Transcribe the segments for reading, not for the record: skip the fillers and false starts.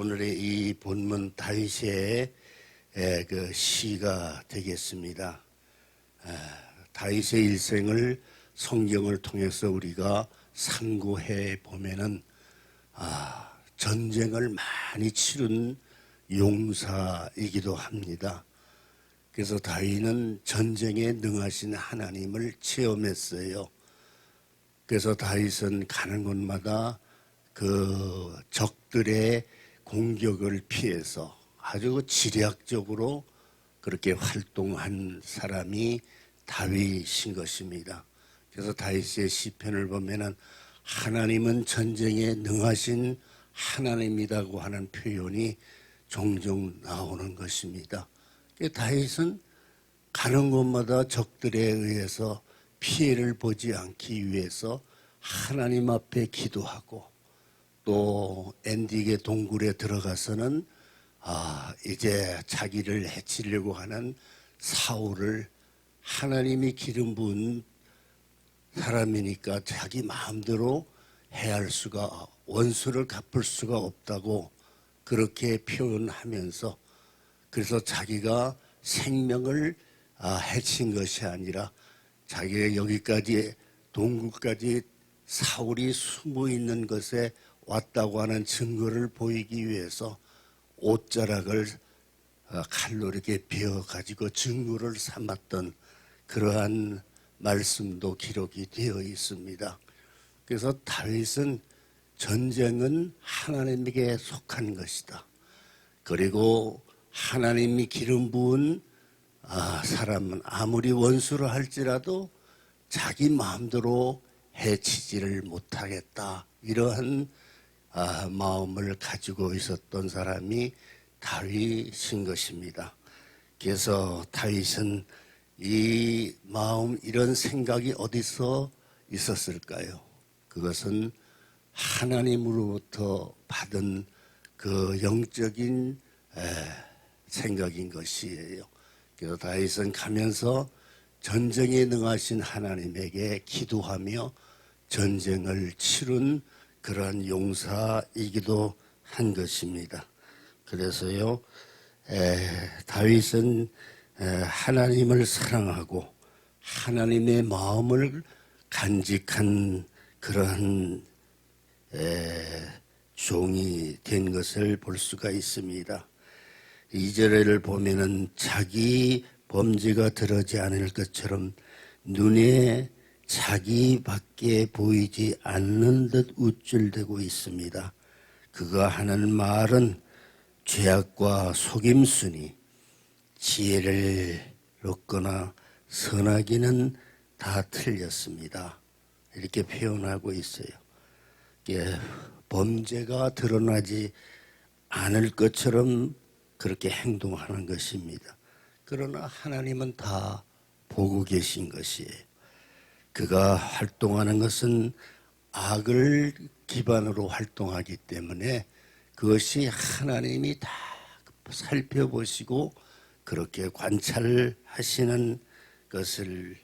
오늘의 이 본문 다윗의 그 시가 되겠습니다. 다윗의 일생을 성경을 통해서 우리가 상고해 보면은 전쟁을 많이 치른 용사이기도 합니다. 그래서 다윗은 전쟁에 능하신 하나님을 체험했어요. 그래서 다윗은 가는 곳마다 그 적들의 공격을 피해서 아주 지략적으로 그렇게 활동한 사람이 다윗인 것입니다. 그래서 다윗의 시편을 보면은 하나님은 전쟁에 능하신 하나님이라고 하는 표현이 종종 나오는 것입니다. 다윗은 가는 곳마다 적들에 의해서 피해를 보지 않기 위해서 하나님 앞에 기도하고 또 엔딕의 동굴에 들어가서는 이제 자기를 해치려고 하는 사울을 하나님이 기름 부은 사람이니까 자기 마음대로 해할 수가 원수를 갚을 수가 없다고 그렇게 표현하면서 그래서 자기가 생명을 해친 것이 아니라 자기가 여기까지 동굴까지 사울이 숨어 있는 것에 왔다고 하는 증거를 보이기 위해서 옷자락을 칼로 이렇게 베어가지고 증거를 삼았던 그러한 말씀도 기록이 되어 있습니다. 그래서 다윗은 전쟁은 하나님에게 속한 것이다. 그리고 하나님이 기름 부은 사람은 아무리 원수를 할지라도 자기 마음대로 해치지를 못하겠다. 이러한 마음을 가지고 있었던 사람이 다윗인 것입니다. 그래서 다윗은 이 마음, 이런 생각이 어디서 있었을까요? 그것은 하나님으로부터 받은 그 영적인 생각인 것이에요. 그래서 다윗은 가면서 전쟁에 능하신 하나님에게 기도하며 전쟁을 치른 그러한 용사이기도 한 것입니다. 그래서요, 다윗은 하나님을 사랑하고 하나님의 마음을 간직한 그러한 종이 된 것을 볼 수가 있습니다. 2절을 보면은 자기 범죄가 드러지 않을 것처럼 눈에 자기밖에 보이지 않는 듯 우쭐대고 있습니다. 그가 하는 말은 죄악과 속임수니 지혜를 얻거나 선하기는 다 틀렸습니다. 이렇게 표현하고 있어요. 범죄가 드러나지 않을 것처럼 그렇게 행동하는 것입니다. 그러나 하나님은 다 보고 계신 것이에요. 그가 활동하는 것은 악을 기반으로 활동하기 때문에 그것이 하나님이 다 살펴보시고 그렇게 관찰하시는 것을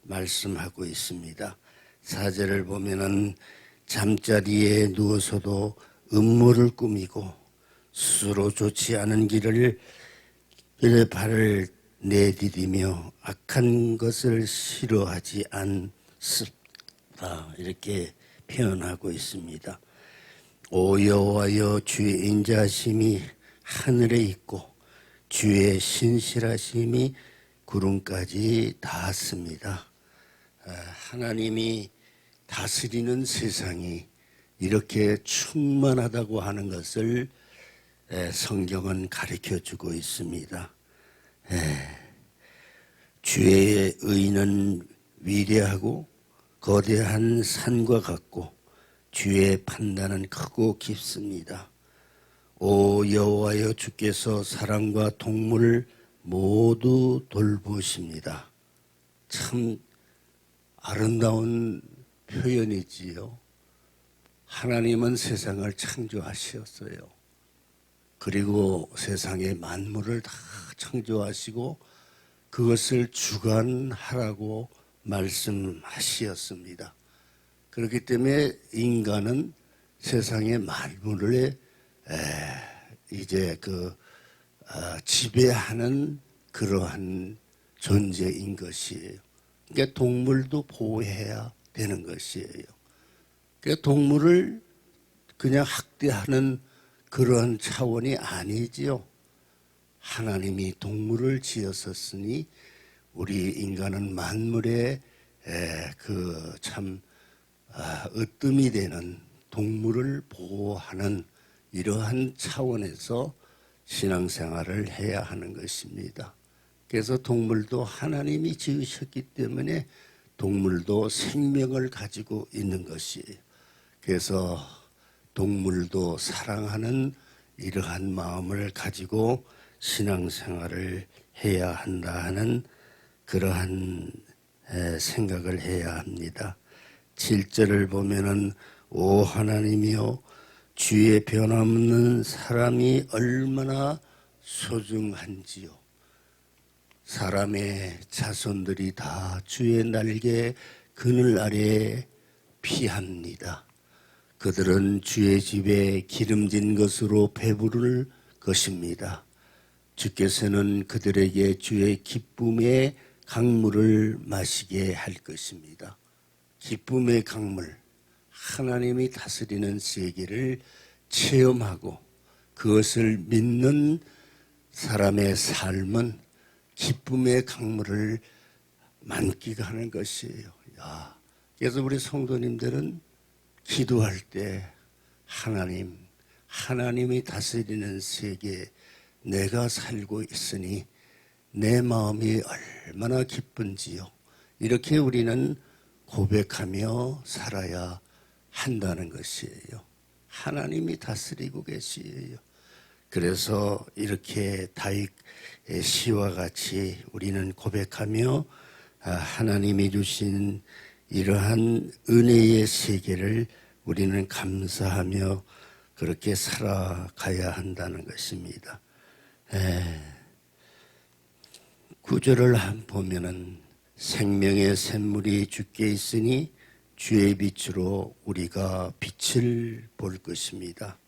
말씀하고 있습니다. 4절을 보면은 잠자리에 누워서도 음모를 꾸미고 스스로 좋지 않은 길에 발을 내디디며 악한 것을 싫어하지 않습니다. 이렇게 표현하고 있습니다. 오 여호와여, 주의 인자하심이 하늘에 있고 주의 신실하심이 구름까지 닿았습니다. 하나님이 다스리는 세상이 이렇게 충만하다고 하는 것을 성경은 가르쳐주고 있습니다. 주의 의는 위대하고 거대한 산과 같고 주의 판단은 크고 깊습니다. 오 여호와여, 주께서 사람과 동물을 모두 돌보십니다. 참 아름다운 표현이지요. 하나님은 세상을 창조하셨어요. 그리고 세상의 만물을 다 창조하시고 그것을 주관하라고 말씀하셨습니다. 그렇기 때문에 인간은 세상의 만물에 이제 지배하는 그러한 존재인 것이에요. 그러니까 동물도 보호해야 되는 것이에요. 그러니까 동물을 그냥 학대하는 그런 차원이 아니지요. 하나님이 동물을 지었었으니 우리 인간은 만물의 참 으뜸이 되는 동물을 보호하는 이러한 차원에서 신앙생활을 해야 하는 것입니다. 그래서 동물도 하나님이 지으셨기 때문에 동물도 생명을 가지고 있는 것이에요. 그래서 동물도 사랑하는 이러한 마음을 가지고 신앙생활을 해야 한다 하는 그러한 생각을 해야 합니다. 7절을 보면은 오 하나님이여 주의 변함없는 사람이 얼마나 소중한지요. 사람의 자손들이 다 주의 날개 그늘 아래에 피합니다. 그들은 주의 집에 기름진 것으로 배부를 것입니다. 주께서는 그들에게 주의 기쁨의 강물을 마시게 할 것입니다. 기쁨의 강물, 하나님이 다스리는 세계를 체험하고 그것을 믿는 사람의 삶은 기쁨의 강물을 만끽하는 것이에요. 그래서 우리 성도님들은 기도할 때 하나님이 다스리는 세계에 내가 살고 있으니 내 마음이 얼마나 기쁜지요. 이렇게 우리는 고백하며 살아야 한다는 것이에요. 하나님이 다스리고 계시에요. 그래서 이렇게 다윗의 시와 같이 우리는 고백하며 하나님이 주신 이러한 은혜의 세계를 우리는 감사하며 그렇게 살아가야 한다는 것입니다. 9절을 보면은 생명의 샘물이 주께 있으니 주의 빛으로 우리가 빛을 볼 것입니다.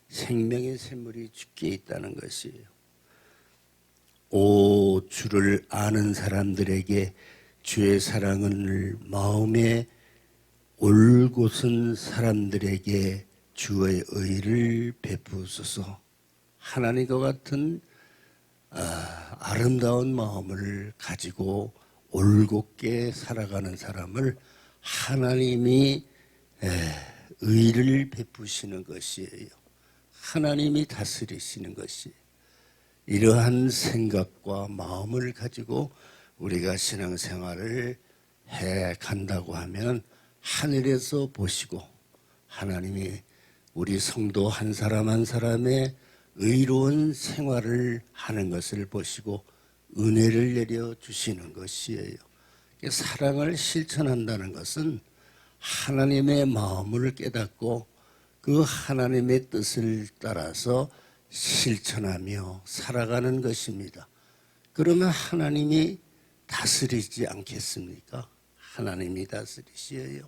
생명의 샘물이 주께 있다는 것이에요. 오 주를 아는 사람들에게 주의 사랑을 마음에 올곧은 사람들에게 주의 의를 베푸소서. 하나님과 같은 아름다운 마음을 가지고 올곧게 살아가는 사람을 하나님이 의를 베푸시는 것이에요. 하나님이 다스리시는 것이 이러한 생각과 마음을 가지고 우리가 신앙생활을 해 간다고 하면 하늘에서 보시고 하나님이 우리 성도 한 사람 한 사람의 의로운 생활을 하는 것을 보시고 은혜를 내려주시는 것이에요. 사랑을 실천한다는 것은 하나님의 마음을 깨닫고 그 하나님의 뜻을 따라서 실천하며 살아가는 것입니다. 그러면 하나님이 다스리지 않겠습니까? 하나님이 다스리시에요.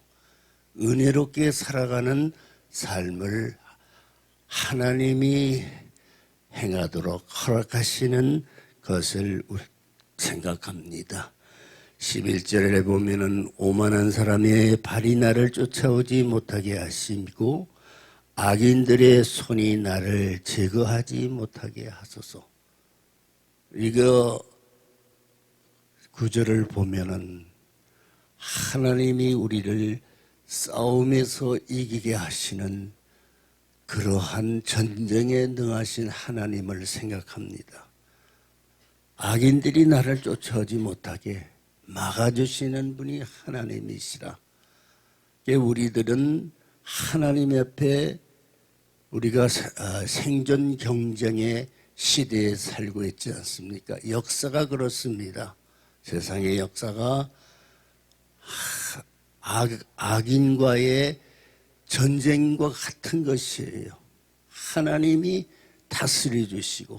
은혜롭게 살아가는 삶을 하나님이 행하도록 허락하시는 것을 생각합니다. 11절에 보면은 오만한 사람의 발이 나를 쫓아오지 못하게 하시고 악인들의 손이 나를 제거하지 못하게 하소서. 이거 구절을 보면은 하나님이 우리를 싸움에서 이기게 하시는 그러한 전쟁에 능하신 하나님을 생각합니다. 악인들이 나를 쫓아오지 못하게 막아주시는 분이 하나님이시라. 우리들은 하나님 옆에 우리가 생존 경쟁의 시대에 살고 있지 않습니까? 역사가 그렇습니다. 세상의 역사가 악인과의 전쟁과 같은 것이에요. 하나님이 다스려 주시고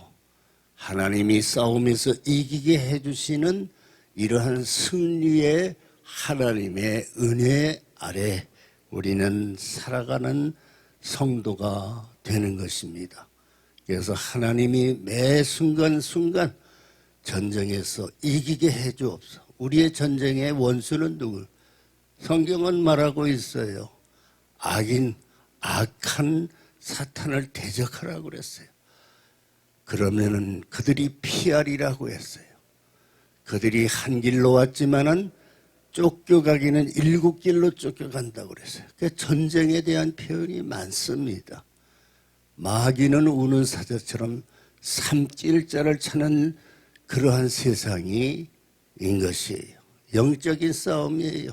하나님이 싸움에서 이기게 해주시는 이러한 승리의 하나님의 은혜 아래 우리는 살아가는 성도가 되는 것입니다. 그래서 하나님이 매 순간순간 전쟁에서 이기게 해주옵소. 우리의 전쟁의 원수는 누구? 성경은 말하고 있어요. 악한 사탄을 대적하라고 그랬어요. 그러면은 그들이 피하리라고 했어요. 그들이 한 길로 왔지만은 쫓겨가기는 7길로 쫓겨간다고 그랬어요. 그러니까 전쟁에 대한 표현이 많습니다. 마귀는 우는 사자처럼 삼킬자를 찾는 그러한 세상이 인 것이에요. 영적인 싸움이에요.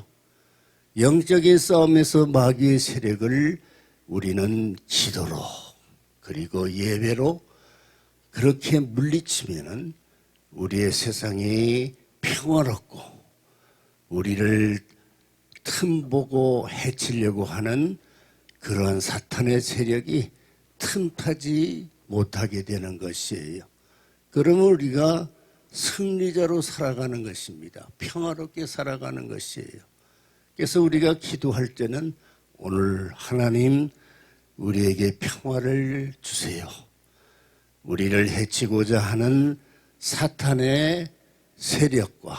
영적인 싸움에서 마귀의 세력을 우리는 기도로 그리고 예배로 그렇게 물리치면은 우리의 세상이 평화롭고 우리를 틈보고 해치려고 하는 그러한 사탄의 세력이 틈타지 못하게 되는 것이에요. 그러면 우리가 승리자로 살아가는 것입니다. 평화롭게 살아가는 것이에요. 그래서 우리가 기도할 때는 오늘 하나님 우리에게 평화를 주세요. 우리를 해치고자 하는 사탄의 세력과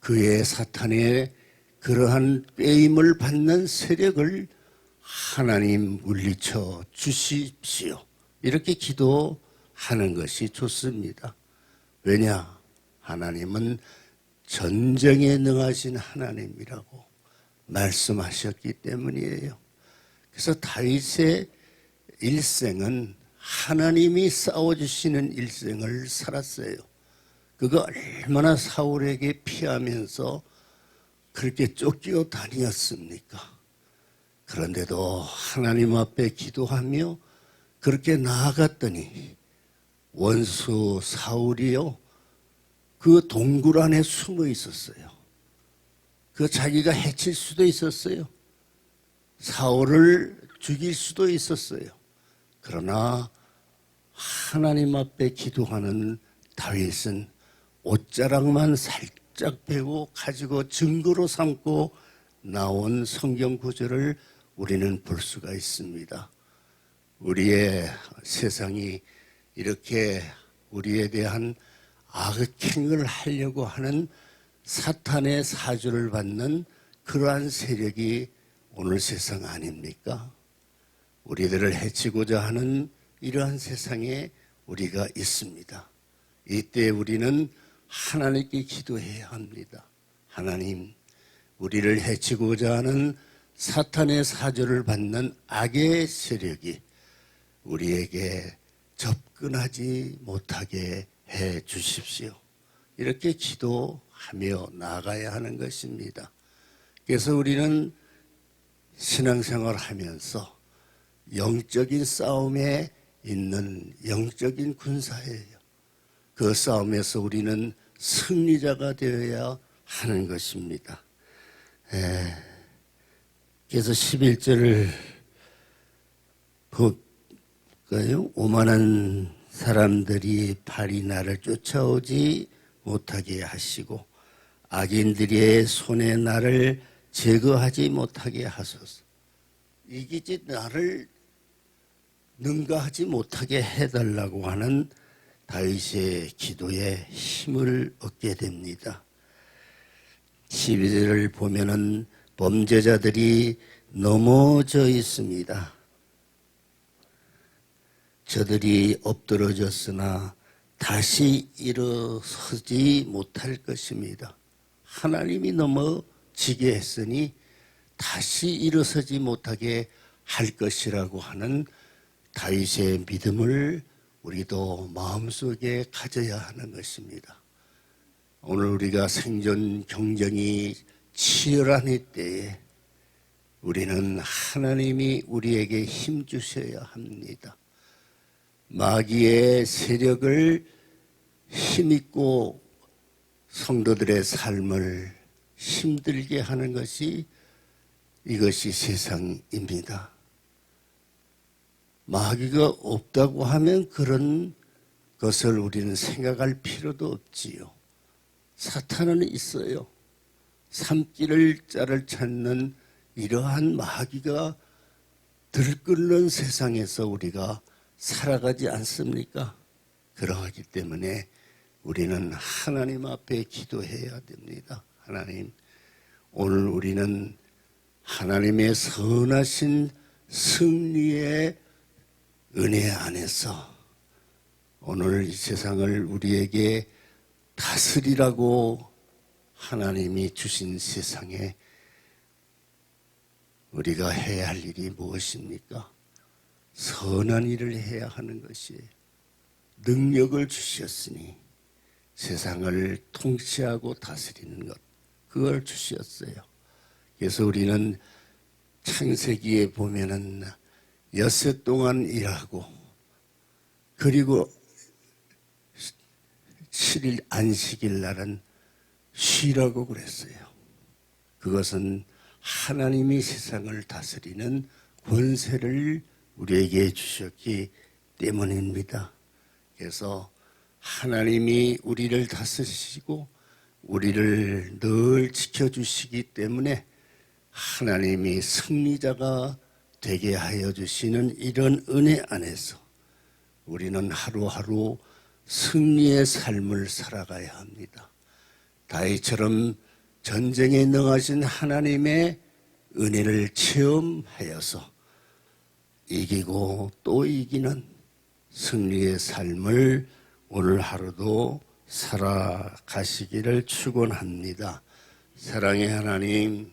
그의 사탄의 그러한 꾀임을 받는 세력을 하나님 물리쳐 주십시오. 이렇게 기도하는 것이 좋습니다. 왜냐? 하나님은 전쟁에 능하신 하나님이라고 말씀하셨기 때문이에요. 그래서 다윗의 일생은 하나님이 싸워주시는 일생을 살았어요. 그가 얼마나 사울에게 피하면서 그렇게 쫓겨 다녔습니까? 그런데도 하나님 앞에 기도하며 그렇게 나아갔더니 원수 사울이요, 그 동굴 안에 숨어 있었어요. 그 자기가 해칠 수도 있었어요. 사울을 죽일 수도 있었어요. 그러나 하나님 앞에 기도하는 다윗은 옷자락만 살짝 베고 가지고 증거로 삼고 나온 성경 구절을 우리는 볼 수가 있습니다. 우리의 세상이 이렇게 우리에 대한 악행을 하려고 하는 사탄의 사주를 받는 그러한 세력이 오늘 세상 아닙니까? 우리들을 해치고자 하는 이러한 세상에 우리가 있습니다. 이때 우리는 하나님께 기도해야 합니다. 하나님, 우리를 해치고자 하는 사탄의 사주를 받는 악의 세력이 우리에게 접근하지 못하게 해 주십시오. 이렇게 기도하며 나아가야 하는 것입니다. 그래서 우리는 신앙생활을 하면서 영적인 싸움에 있는 영적인 군사예요. 그 싸움에서 우리는 승리자가 되어야 하는 것입니다. 그래서 11절을 볼까요? 오만한 사람들이 발이 나를 쫓아오지 못하게 하시고 악인들의 손에 나를 제거하지 못하게 하소서. 이기지 나를 능가하지 못하게 해달라고 하는 다윗의 기도에 힘을 얻게 됩니다. 12절을 보면은 범죄자들이 넘어져 있습니다. 저들이 엎드러졌으나 다시 일어서지 못할 것입니다. 하나님이 넘어지게 했으니 다시 일어서지 못하게 할 것이라고 하는 다윗의 믿음을 우리도 마음속에 가져야 하는 것입니다. 오늘 우리가 생존 경쟁이 치열한 이때에 우리는 하나님이 우리에게 힘 주셔야 합니다. 마귀의 세력을 힘있고 성도들의 삶을 힘들게 하는 것이 이것이 세상입니다. 마귀가 없다고 하면 그런 것을 우리는 생각할 필요도 없지요. 사탄은 있어요. 삼킬 자를 찾는 이러한 마귀가 들끓는 세상에서 우리가 살아가지 않습니까? 그러하기 때문에 우리는 하나님 앞에 기도해야 됩니다. 하나님, 오늘 우리는 하나님의 선하신 승리의 은혜 안에서 오늘 이 세상을 우리에게 다스리라고 하나님이 주신 세상에 우리가 해야 할 일이 무엇입니까? 선한 일을 해야 하는 것이에요. 능력을 주셨으니 세상을 통치하고 다스리는 것, 그걸 주셨어요. 그래서 우리는 창세기에 보면은 엿새 동안 일하고 그리고 7일 안식일 날은 쉬라고 그랬어요. 그것은 하나님이 세상을 다스리는 권세를 우리에게 주셨기 때문입니다. 그래서 하나님이 우리를 다스리시고 우리를 늘 지켜주시기 때문에 하나님이 승리자가 되게 하여 주시는 이런 은혜 안에서 우리는 하루하루 승리의 삶을 살아가야 합니다. 다윗처럼 전쟁에 능하신 하나님의 은혜를 체험하여서 이기고 또 이기는 승리의 삶을 오늘 하루도 살아가시기를 축원합니다. 사랑의 하나님,